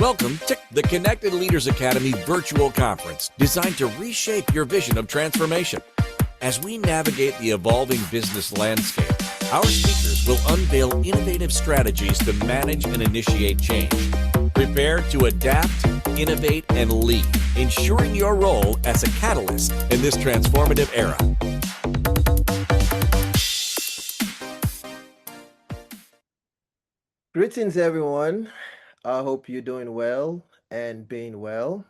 Welcome to the Connected Leaders Academy virtual conference designed to reshape your vision of transformation. As we navigate the evolving business landscape, our speakers will unveil innovative strategies to manage and initiate change. Prepare to adapt, innovate, and lead, ensuring your role as a catalyst in this transformative era. Greetings, everyone. I hope you're doing well and being well.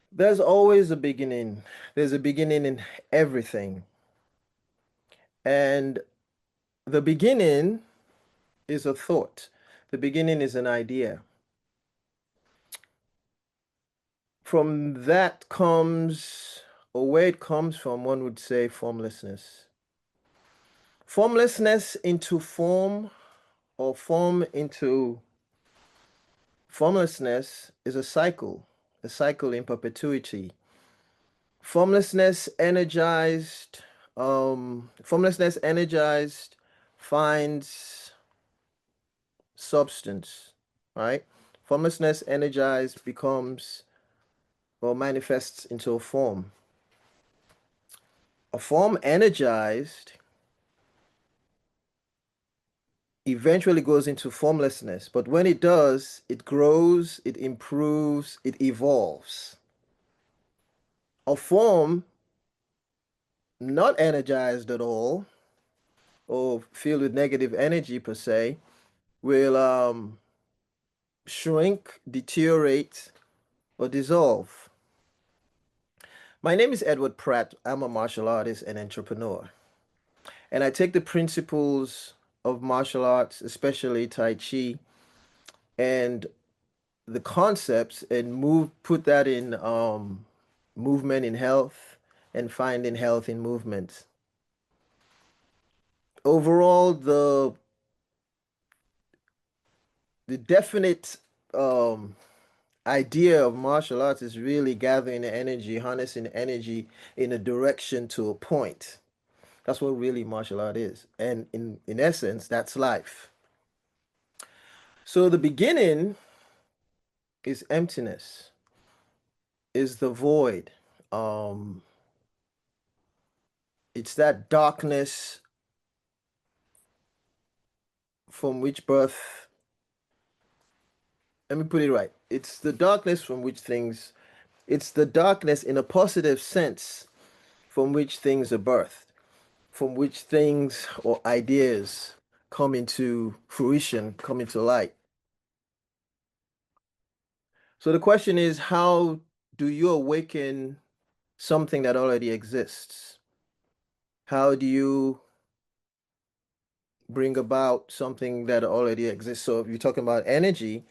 There's always a beginning. There's a beginning in everything. And the beginning is a thought. The beginning is an idea. From that comes, or where it comes from, one would say formlessness. Formlessness into form, or form into formlessness, is a cycle in perpetuity. Formlessness energized finds substance, right? Formlessness energized becomes or manifests into a form. A form energized eventually goes into formlessness, but when it does, it grows, it improves, it evolves. A form not energized at all or filled with negative energy per se will shrink, deteriorate, or dissolve. My name is Pratt. I'm a martial artist and entrepreneur. And I take the principles of martial arts, especially Tai Chi, and the concepts and put that in movement in health and finding health in movement. Overall, the definite idea of martial arts is really gathering energy, harnessing energy in a direction to a point. That's what really martial art is. And in essence, that's life. So the beginning is emptiness, is the void. It's that darkness from which birth, let me put it right. It's the darkness it's the darkness in a positive sense from which things are birthed, from which things or ideas come into fruition, come into light. So the question is, how do you awaken something that already exists? How do you bring about something that already exists? So if you're talking about energy,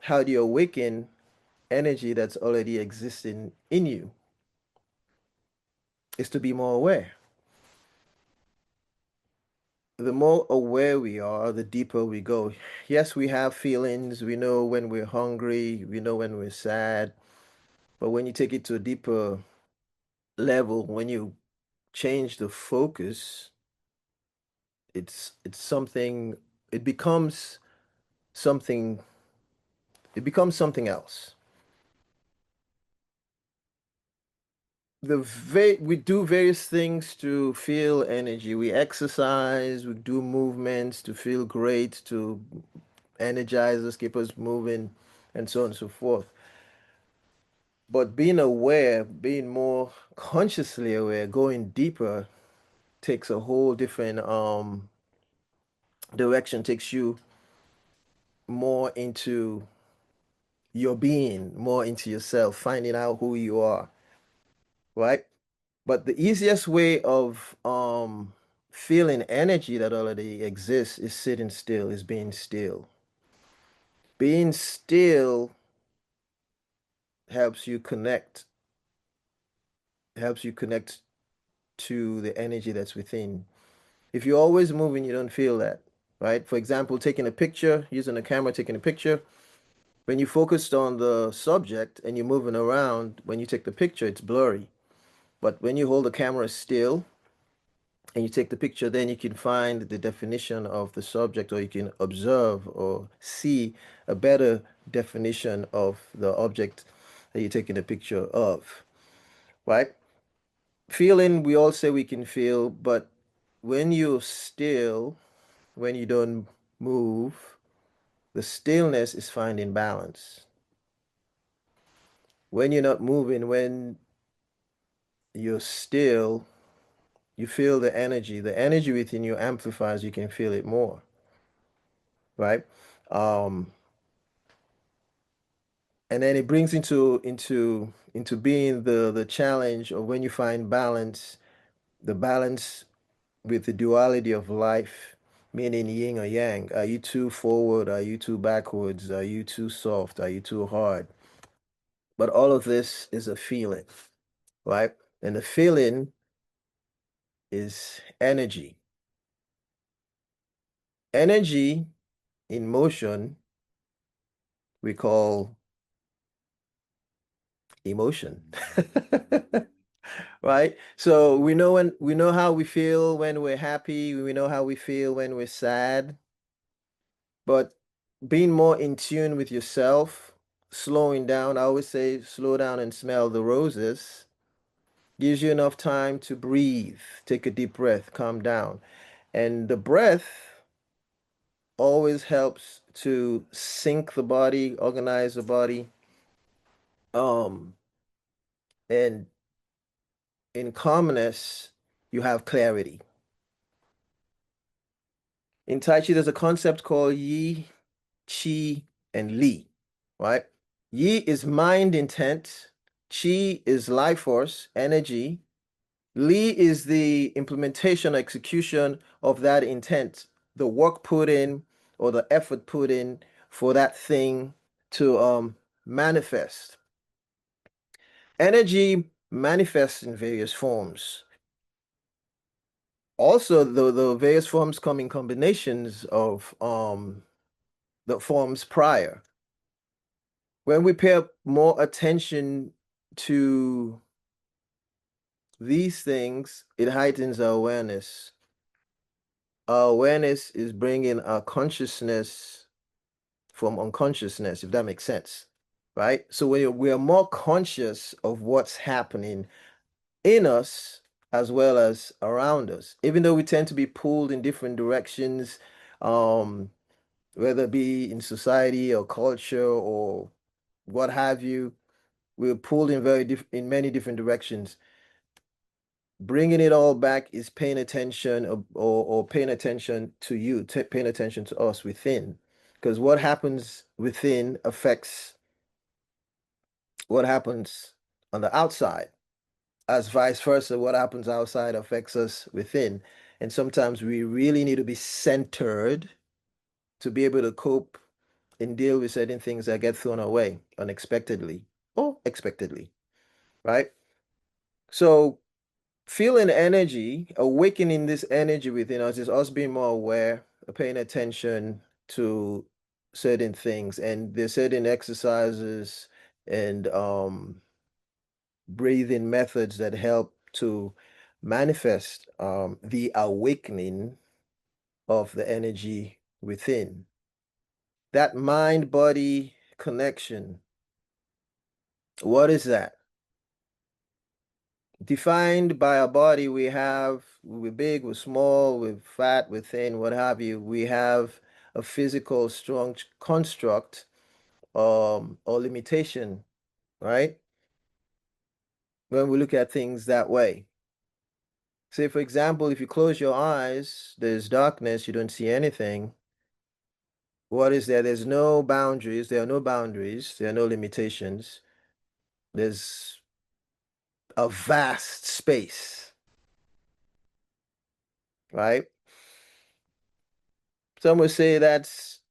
how do you awaken energy that's already existing in you? Is to be more aware. The more aware we are, the deeper we go. Yes, we have feelings. We know when we're hungry. We know when we're sad. But when you take it to a deeper level, when you change the focus, it's something, it becomes something, else. We do various things to feel energy. We exercise, we do movements to feel great, to energize us, keep us moving, and so on and so forth. But being aware, being more consciously aware, going deeper takes a whole different direction, takes you more into your being, more into yourself, finding out who you are, right? But the easiest way of feeling energy that already exists is sitting still, is being still. Being still helps you connect to the energy that's within. If you're always moving, you don't feel that, right? For example, taking a picture, using a camera, taking a picture, when you focused on the subject and you're moving around, when you take the picture, it's blurry. But when you hold the camera still and you take the picture, then you can find the definition of the subject, or you can observe or see a better definition of the object that you're taking a picture of, right? Feeling, we all say we can feel, but when you're still, when you don't move, the stillness is finding balance. When you're not moving, when you're still, you feel the energy. The energy within you amplifies, you can feel it more, right? Um, and then it brings into being the challenge of when you find balance, the balance with the duality of life, meaning yin or yang. Are you too forward? Are you too backwards? Are you too soft? Are you too hard? But all of this is a feeling, right? And the feeling is energy. Energy in motion we call emotion. Right? So we know how we feel when we're happy, we know how we feel when we're sad, but being more in tune with yourself, slowing down, I always say slow down and smell the roses, gives you enough time to breathe, take a deep breath, calm down. And the breath always helps to sync the body, organize the body. Um, and in calmness, you have clarity. In Tai Chi, there's a concept called Yi, Qi, and Li, right? Yi is mind intent, Qi is life force, energy. Li is the implementation, execution of that intent, the work put in or the effort put in for that thing to manifest. Energy manifests in various forms. Also, the various forms come in combinations of the forms prior. When we pay more attention to these things, it heightens our awareness. Our awareness is bringing our consciousness from unconsciousness, if that makes sense, right? So we are more conscious of what's happening in us as well as around us, even though we tend to be pulled in different directions, um, whether it be in society or culture or what have you. We're pulled in in many different directions. Bringing it all back is paying attention, or paying attention to you, paying attention to us within, because what happens within affects what happens on the outside, as vice versa. What happens outside affects us within, and sometimes we really need to be centered to be able to cope and deal with certain things that get thrown away unexpectedly or expectedly, right? So feeling energy, awakening this energy within us, is us being more aware, paying attention to certain things. And there's certain exercises and breathing methods that help to manifest the awakening of the energy within. That mind-body connection, what is that? Defined by our body, we're big, we're small, we're fat, we're thin, what have you. We have a physical strong construct or limitation, right? When we look at things that way. Say, for example, if you close your eyes, there's darkness, you don't see anything. What is there? There's no boundaries. There are no boundaries. There are no limitations. There's a vast space, right? Some would say that's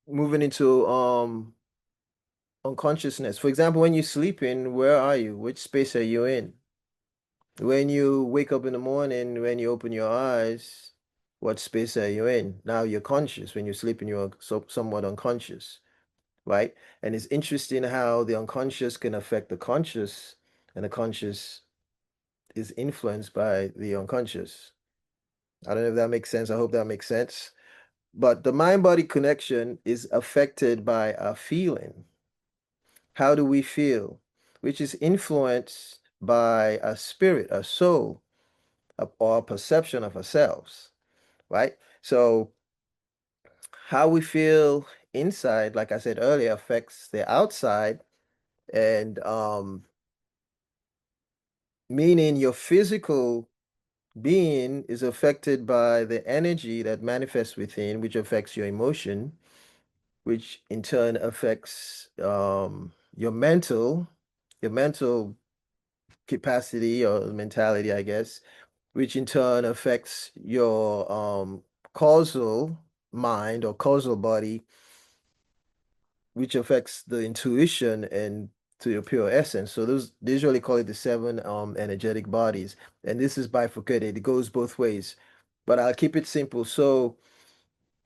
moving into unconsciousness. For example, when you're sleeping, where are you? Which space are you in? When you wake up in the morning, when you open your eyes, what space are you in? Now you're conscious. When you're sleeping, you're somewhat unconscious, right? And it's interesting how the unconscious can affect the conscious, and the conscious is influenced by the unconscious. I don't know if that makes sense. I hope that makes sense. But the mind-body connection is affected by a feeling. How do we feel? Which is influenced by a spirit, a soul, or a perception of ourselves, right? So how we feel inside, like I said earlier, affects the outside, and meaning your physical being is affected by the energy that manifests within, which affects your emotion, which in turn affects your mental capacity or mentality, I guess, which in turn affects your causal mind or causal body, which affects the intuition and to your pure essence. So those they usually call it the seven energetic bodies. And this is bifurcated. It goes both ways. But I'll keep it simple. So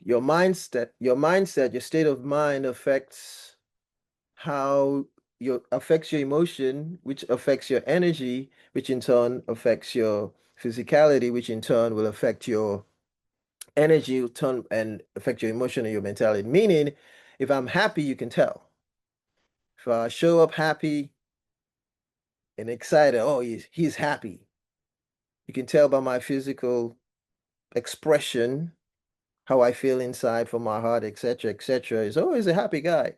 your state of mind affects how your affects your emotion, which affects your energy, which in turn affects your physicality, which in turn will affect your energy, turn and affect your emotion and your mentality. Meaning, if I'm happy, you can tell. If I show up happy and excited, oh, he's happy. You can tell by my physical expression, how I feel inside from my heart, etc., etc. He's always a happy guy.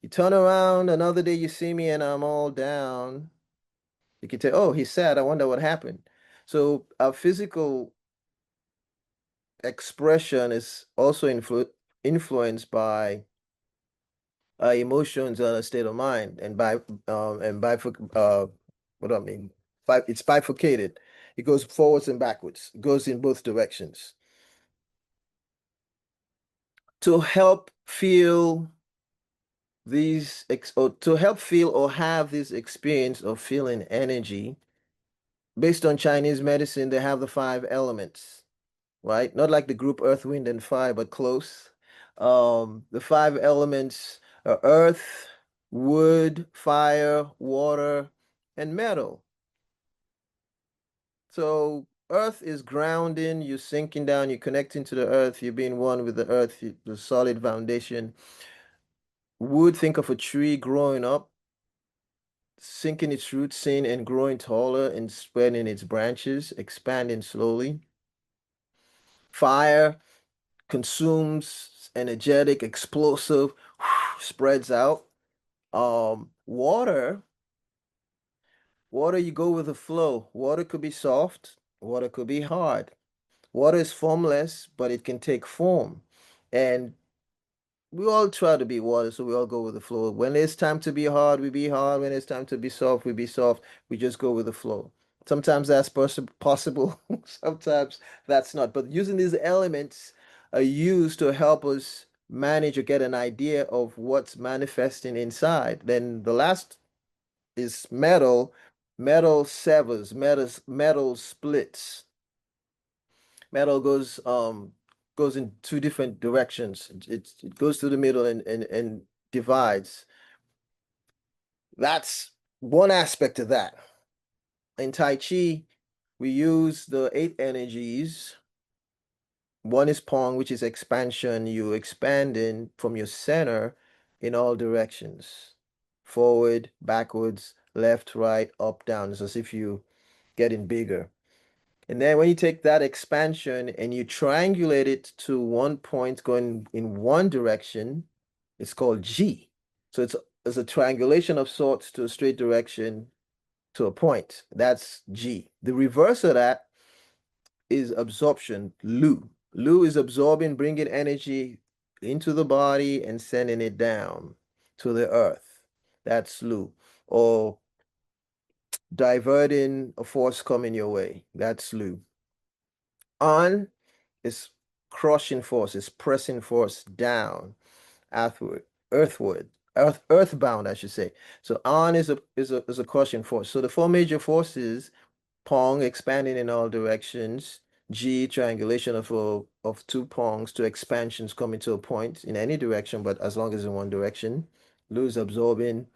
You turn around another day, you see me and I'm all down. You can tell, oh, he's sad. I wonder what happened. So our physical expression is also influenced by our emotions and our state of mind, and what do I mean? It's bifurcated. It goes forwards and backwards. It goes in both directions. To help feel or to help feel or have this experience of feeling energy, based on Chinese medicine, they have the five elements, right? Not like the group Earth, Wind, and Fire, but close. The five elements are earth, wood, fire, water, and metal. So earth is grounding, you're sinking down, you're connecting to the earth, you're being one with the earth, the solid foundation. Wood, think of a tree growing up, sinking its roots in and growing taller and spreading its branches, expanding slowly. Fire consumes, energetic, explosive, spreads out. Water, you go with the flow. Water could be soft, water could be hard. Water is formless, but it can take form. And we all try to be water, so we all go with the flow. When it's time to be hard, we be hard. When it's time to be soft, we be soft. We just go with the flow. Sometimes that's possible, sometimes that's not. But using these elements are used to help us manage or get an idea of what's manifesting inside. Then the last is metal. Metal severs, metal splits. Metal goes in two different directions. It goes to the middle and divides. That's one aspect of that. In Tai Chi, we use the eight energies. One is Pong, which is expansion. You expanding from your center in all directions. Forward, backwards, left, right, up, down. It's as if you getting bigger. And then when you take that expansion and you triangulate it to one point going in one direction, it's called G. So it's a triangulation of sorts to a straight direction to a point. That's G. The reverse of that is absorption, Lu. Lu is absorbing, bringing energy into the body and sending it down to the earth. That's Lu. Or diverting a force coming your way. That's Lu. On is crushing force, is pressing force down, earthward, earthbound, I should say. So on is a crushing force. So the four major forces: Pong expanding in all directions, G triangulation of two pongs, two expansions coming to a point in any direction, but as long as in one direction. Lu is absorbing,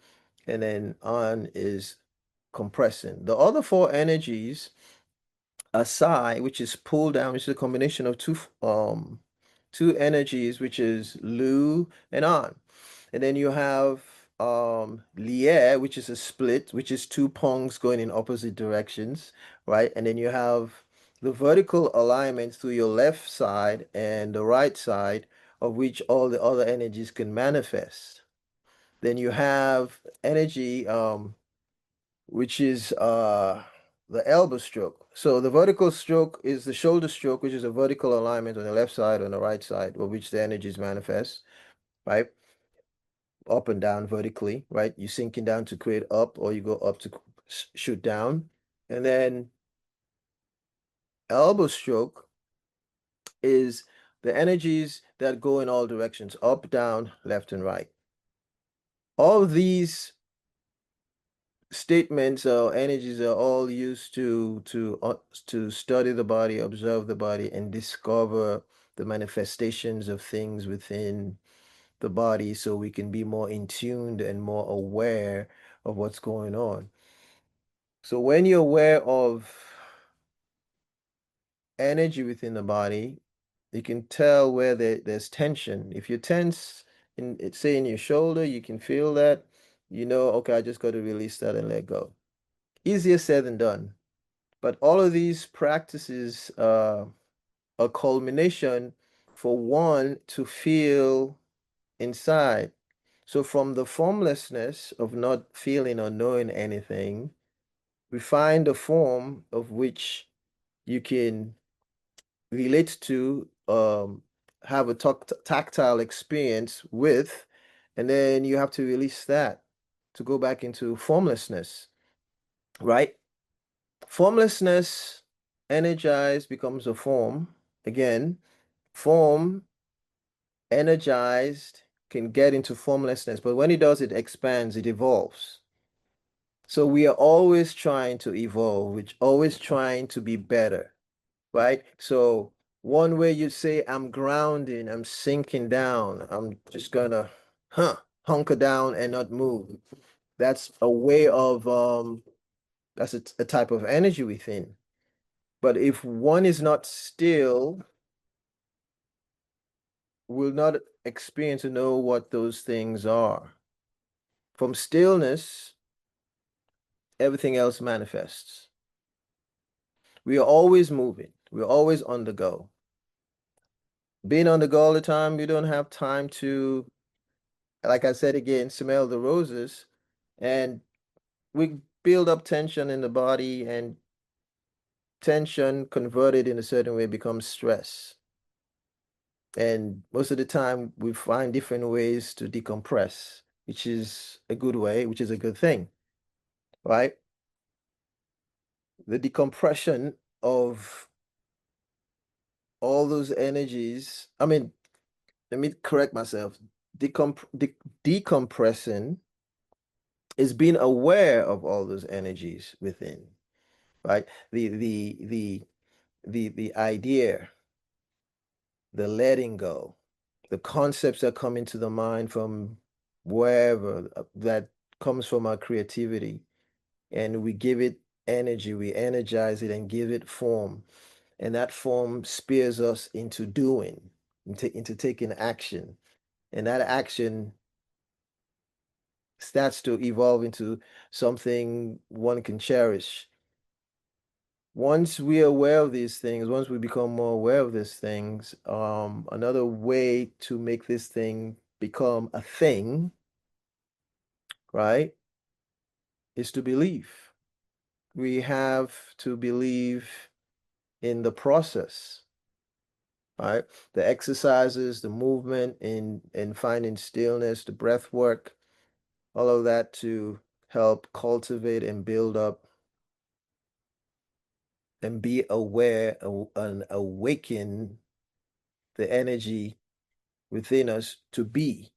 and then on is compressing. The other four energies a psi, which is pulled down, which is a combination of two energies, which is Lu and An. And then you have Lier, which is a split, which is two pongs going in opposite directions, right? And then you have the vertical alignment to your left side and the right side, of which all the other energies can manifest. Then you have energy, which is the elbow stroke. So the vertical stroke is the shoulder stroke, which is a vertical alignment on the left side and the right side, of which the energies manifest, right? Up and down vertically, right? You're sinking down to create up, or you go up to shoot down. And then elbow stroke is the energies that go in all directions, up, down, left, and right. All of these statements or energies are all used to study the body, observe the body, and discover the manifestations of things within the body, so we can be more in tuned and more aware of what's going on. So when you're aware of energy within the body, you can tell where there's tension. If you're tense say in your shoulder, you can feel that, okay, I just got to release that and let go. Easier said than done. But all of these practices are a culmination for one to feel inside. So from the formlessness of not feeling or knowing anything, we find a form of which you can relate to, have a tactile experience with, and then you have to release that to go back into formlessness, right? Formlessness, energized becomes a form. Again, form, energized, can get into formlessness, but when it does, it expands, it evolves. So we are always trying to evolve, which always trying to be better, right? So one way you say, I'm grounding, I'm sinking down, I'm just gonna hunker down and not move. That's a way of that's a type of energy within. But if one is not still, will not experience to know what those things are. From stillness, everything else manifests. We are always moving. We're always on the go. Being on the go all the time, you don't have time to, like I said again, smell the roses. And we build up tension in the body, and tension converted in a certain way becomes stress. And most of the time, we find different ways to decompress, which is a good way, which is a good thing, right? The decompression of all those energies. I mean, let me correct myself. Decompressing is being aware of all those energies within, right? The idea, the letting go, the concepts that come into the mind from wherever, that comes from our creativity, and we give it energy, we energize it and give it form. And that form spears us into doing, into taking action. And that action starts to evolve into something one can cherish. Once we're aware of these things, once we become more aware of these things, another way to make this thing become a thing, right, is to believe. We have to believe in the process, right? The exercises, the movement in finding stillness, the breath work, all of that to help cultivate and build up and be aware and awaken the energy within us to be.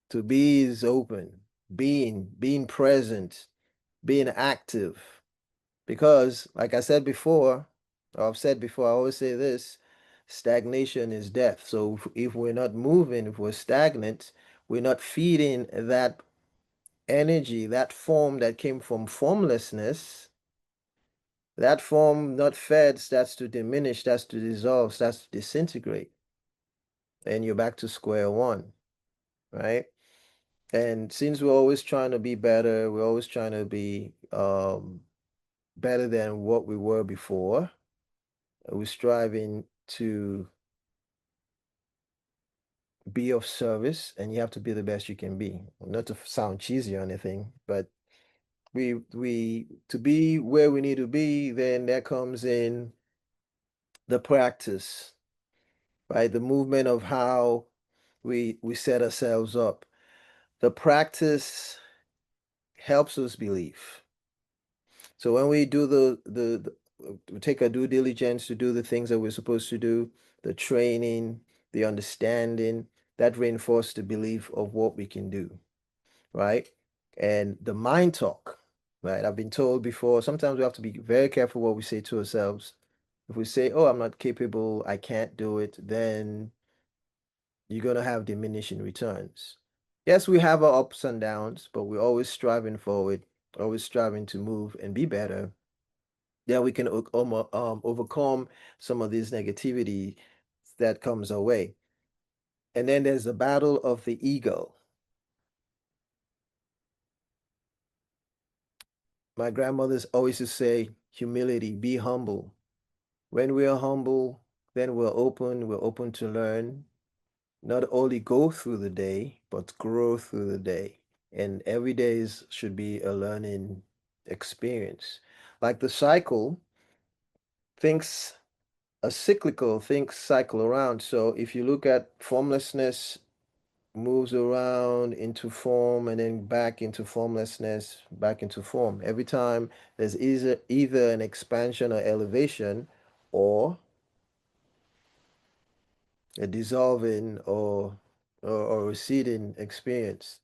To be is open, being present, being active. Because, like I said before, or I've said before, I always say this, stagnation is death. So if we're not moving, if we're stagnant, we're not feeding that energy, that form that came from formlessness, That form not fed starts to diminish, starts to dissolve, starts to disintegrate. And you're back to square one, right? And since we're always trying to be better, we're always trying to be better than what we were before. We're striving to be of service, and you have to be the best you can be. Not to sound cheesy or anything, but we to be where we need to be, then that comes in the practice, right? The movement of how we set ourselves up. The practice helps us believe. So when we do we take our due diligence to do the things that we're supposed to do, the training, the understanding, that reinforces the belief of what we can do, right? And the mind talk, right? I've been told before, sometimes we have to be very careful what we say to ourselves. If we say, oh, I'm not capable, I can't do it, then you're going to have diminishing returns. Yes, we have our ups and downs, but we're always striving forward, always striving to move and be better. Then we can overcome some of this negativity that comes our way. And then there's the battle of the ego. My grandmother's always used to say, humility, be humble. When we are humble, then we're open to learn, not only go through the day, but grow through the day. And every day should be a learning experience. Like the cycle, things are cyclical, things cycle around. So if you look at formlessness, moves around into form and then back into formlessness, back into form. Every time there's either an expansion or elevation or a dissolving or receding experience.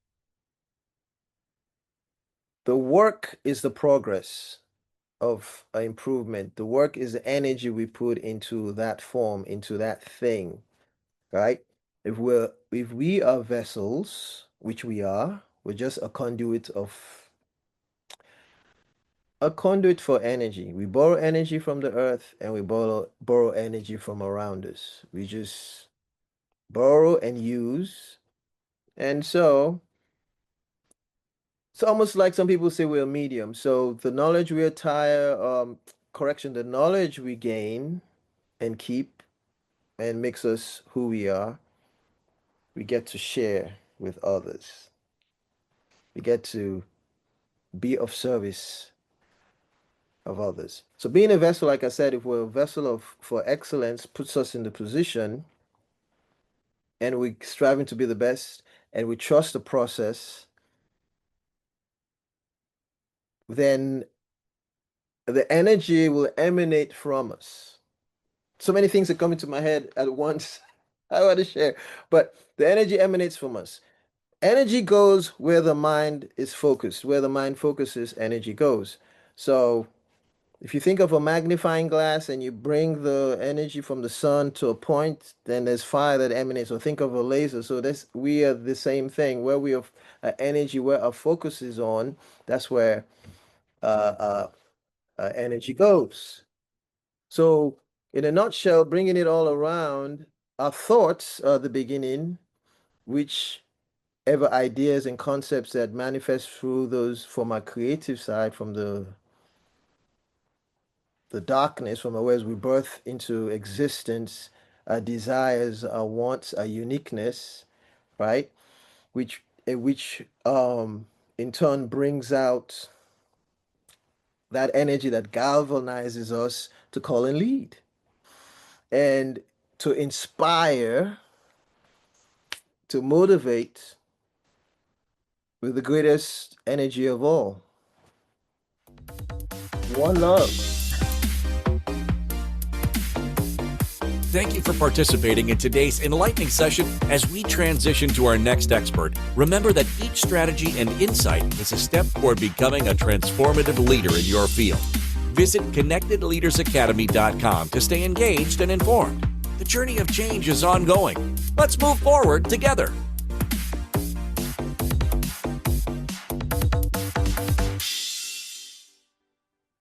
The work is the progress of improvement. The work is the energy we put into that form, into that thing, right? If we are vessels, which we are, we're just a conduit for energy. We borrow energy from the earth and we borrow energy from around us. We just borrow and use. And so it's almost like some people say we're a medium. So the knowledge we attire, the knowledge we gain and keep and makes us who we are, we get to share with others. We get to be of service of others. So being a vessel, like I said, if we're a vessel for excellence, puts us in the position and we're striving to be the best and we trust the process, then the energy will emanate from us. So many things are coming to my head at once. I want to share, but the energy emanates from us. Energy goes where the mind is focused. Where the mind focuses, energy goes. So if you think of a magnifying glass and you bring the energy from the sun to a point, then there's fire that emanates. Or think of a laser. So we are the same thing. Where we have energy, where our focus is on, that's where uh, energy goes. So in a nutshell, bringing it all around, our thoughts are the beginning, whichever ideas and concepts that manifest through those from our creative side, from the darkness, from where we birth into existence, our desires, our wants, our uniqueness, right? Which in turn brings out that energy that galvanizes us to call and lead and to inspire, to motivate with the greatest energy of all. One love. Thank you for participating in today's enlightening session. As we transition to our next expert, remember that each strategy and insight is a step toward becoming a transformative leader in your field. Visit ConnectedLeadersAcademy.com to stay engaged and informed. The journey of change is ongoing. Let's move forward together.